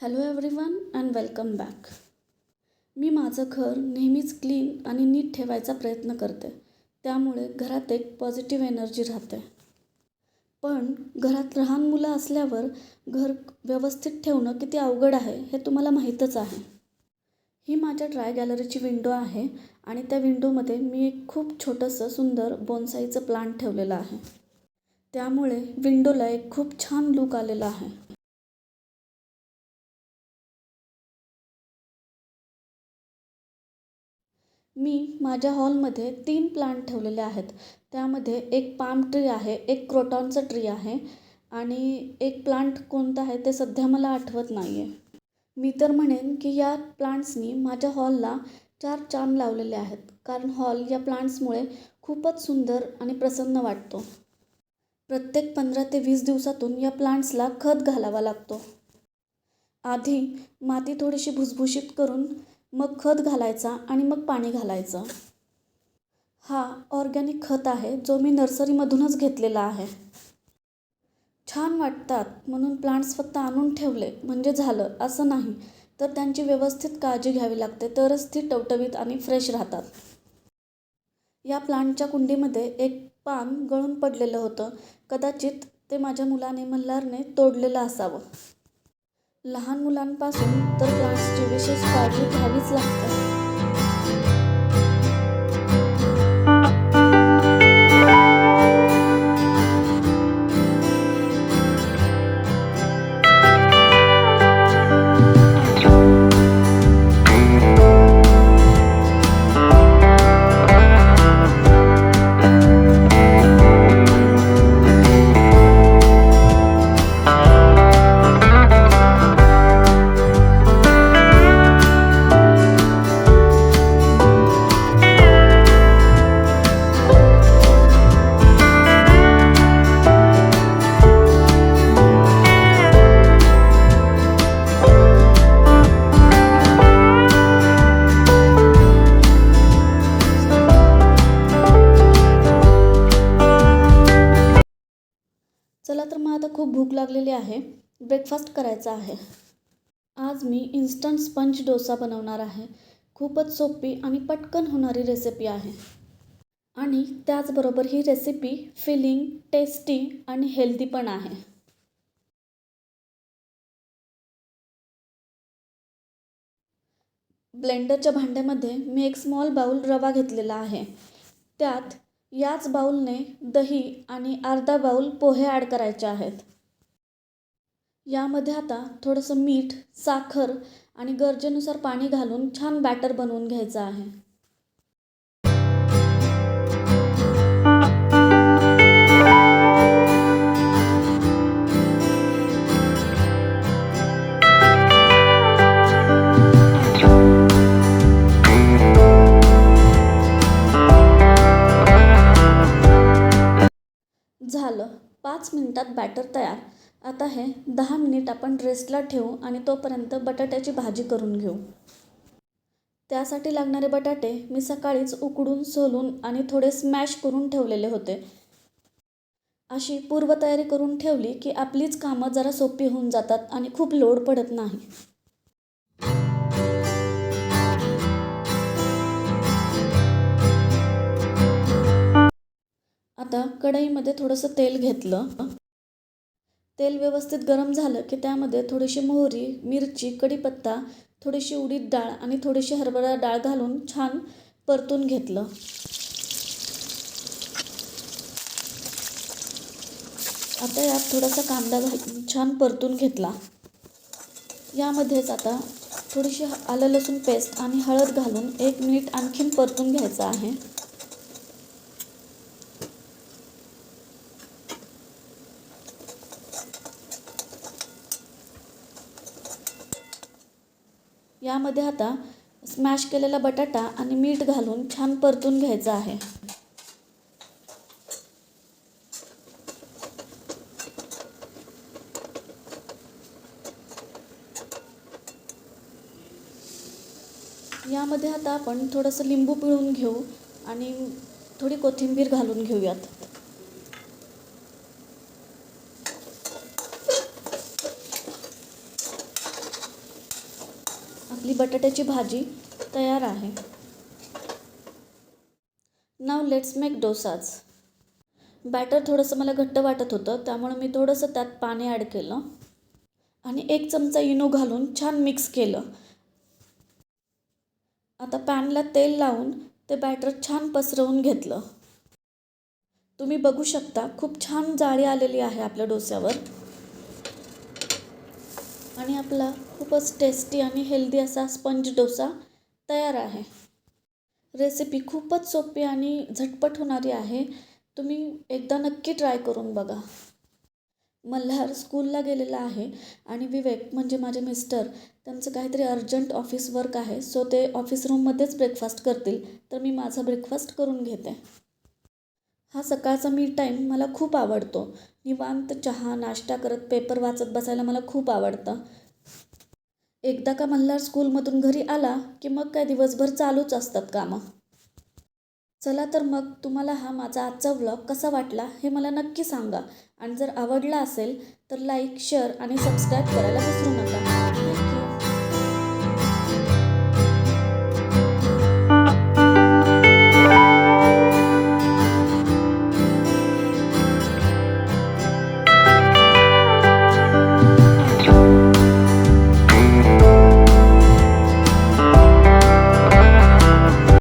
Hello everyone and welcome back. मी माझं घर नेहमीच क्लीन आणि नीट ठेवायचा प्रयत्न करते. त्यामुळे घरात एक पॉझिटिव्ह एनर्जी राहते. पण घरात लहान मुलं असल्यावर घर व्यवस्थित ठेवणं किती अवघड आहे हे तुम्हाला माहीतच आहे. ही माझ्या ड्राय गॅलरीची विंडो आहे आणि त्या विंडोमध्ये मी एक खूप छोटंसं सुंदर बोन्साईचं प्लांट ठेवलेलं आहे. त्यामुळे विंडोला एक खूप छान लूक आलेला आहे. मी माझ्या हॉलमध्ये 3 प्लांट ठेवलेले आहेत. त्यामध्ये एक पाम ट्री आहे, एक क्रोटॉनचं ट्री आहे आणि एक प्लांट कोणता आहे ते सध्या मला आठवत नाही आहे. मी तर म्हणेन की या प्लांट्सनी माझ्या हॉलला 4 चान लावलेले आहेत. कारण हॉल या प्लांट्समुळे खूपच सुंदर आणि प्रसन्न वाटतो. प्रत्येक 15 ते 20 दिवसातून या प्लांट्सला खत घालावा लागतो. आधी माती थोडीशी भुसभुशीत करून मग खत घालायचा आणि मग पाणी घालायचं. हा ऑर्गॅनिक खत आहे जो मी नर्सरीमधूनच घेतलेला आहे. छान वाटतात म्हणून प्लांट्स फक्त आणून ठेवले म्हणजे झालं असं नाही, तर त्यांची व्यवस्थित काळजी घ्यावी लागते, तरच ती टवटवीत आणि फ्रेश राहतात. या प्लांटच्या कुंडीमध्ये एक पान गळून पडलेलं होतं. कदाचित ते माझ्या मुलाने मल्हारने तोडलेलं असावं. लहान मुलांपासून तर प्लांट्सची विशेष काळजी घ्यावीच लागते. चला तर मग आता खूप भूक लागलेली आहे. ब्रेकफास्ट करायचा आहे. आज मी इन्स्टंट स्पंज डोसा बनवणार आहे. खूपच सोपी आणि पटकन होणारी रेसिपी आहे. आणि त्याचबरोबर ही रेसिपी फिलिंग, टेस्टी आणि हेल्दी पण आहे. ब्लेंडरच्या भांड्यामध्ये मी एक स्मॉल बाउल रवा घेतलेला आहे. त्यात याच बाउलने दही आणि अर्धा बाउल पोहे ॲड करायचे आहेत. यामध्ये आता थोडंसं मीठ, साखर आणि गरजेनुसार पाणी घालून छान बॅटर बनवून घ्यायचं आहे. झालं. 5 मिनिटात बॅटर तयार. आता हे 10 मिनिट आपण रेस्टला ठेवू आणि तोपर्यंत बटाट्याची भाजी करून घेऊ. त्यासाठी लागणारे बटाटे मी सकाळीच उकडून, सोलून आणि थोडे स्मॅश करून ठेवलेले होते. अशी पूर्वतयारी करून ठेवली की आपलीच कामं जरा सोपी होऊन जातात आणि खूप लोड पडत नाही. आता कढईमध्ये थोडंसं तेल घेतलं. तेल व्यवस्थित गरम झालं की त्यामध्ये थोडीशी मोहरी, मिरची, कढीपत्ता, थोडीशी उडीद डाळ आणि थोडीशी हरभरा डाळ घालून छान परतून घेतलं. आता यात थोडासा कांदा घालून छान परतून घेतला. यामध्येच आता थोडीशी आलं लसूण पेस्ट आणि हळद घालून 1 मिनिट आणखीन परतून घ्यायचं आहे. यामध्ये आता स्मॅश केलेला बटाटा आणि मीठ घालून छान परतून घ्यायचं आहे. यामध्ये आता आपण थोडंसं लिंबू पिळून घेऊ आणि थोडी कोथिंबीर घालून घेऊयात. आपली बटाट्याची भाजी तयार आहे. Now let's make dosas. Batter थोडंसं मला घट्ट वाटत होतं, त्यामुळे मी थोडंसं त्यात पाणी ॲड केलं आणि 1 चमचा इनो घालून छान मिक्स केलं. आता पॅनला तेल लावून ते बॅटर छान पसरवून घेतलं. तुम्ही बघू शकता खूप छान जाळी आलेली आहे आपल्या डोस्यावर आणि आपला खूपच टेस्टी आणि हेल्दी असा स्पंज डोसा तयार आहे. रेसिपी खूपच सोपी आणि झटपट होणारी आहे. तुम्ही एकदा नक्की ट्राय करून बघा. मल्हार स्कूलला गेलेला आहे आणि विवेक म्हणजे माझे मिस्टर त्यांचं काहीतरी अर्जंट ऑफिस वर्क आहे, सो ते ऑफिस रूममध्येच ब्रेकफास्ट करतील, तर मी माझा ब्रेकफास्ट करून घेते. हा सकाळचा मी टाईम मला खूप आवडतो. निवांत चहा नाश्ता करत पेपर वाचत बसायला मला खूप आवडतं. एकदा का मल्हार स्कूलमधून घरी आला की मग काय दिवसभर चालूच असतात कामं. चला तर मग तुम्हाला हा माझा आजचा व्लॉग कसा वाटला हे मला नक्की सांगा आणि जर आवडला असेल तर लाईक, शेअर आणि सबस्क्राईब करायला विसरू नका.